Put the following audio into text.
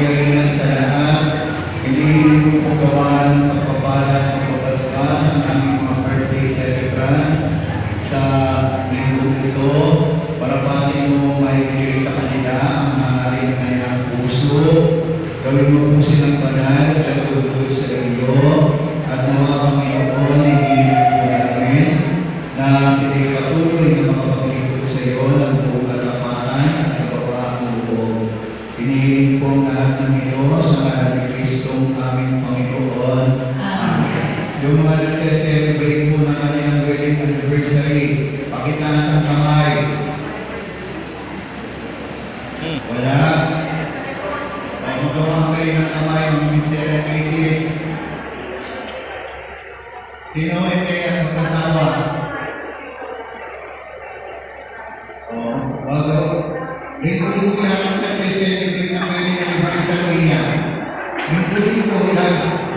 makapangyarihan sa lahat, hindi mo gawa ng pagpapalat o pagbasbas ang aming mga birthday celebrants sa linggong ito para pati mo maibigay sa kanila ang maaaring ng kanilang puso. Gawin mo po silang banal at tugod sa iyo at nawa Panginoon ay hiling po namin na sila'y patuloy na makapaglingkod sa iyo ng buong katapatan at kapawaang loob. Hinihiling po ang lahat ng iyo sa ngalan ni Kristong aming Panginoon. Amen. Yung mga nagse-celebrate po ng kanilang wedding anniversary, pakitaas ang kamay. Wala. Magkawang kayo ng kamay ng Mr. and Mrs. Sino ito ang magkasawa? Bago. Lingkuhin ko lang ang nagsiselebrate ng wedding anniversary niya. Lingkuhin ko lang.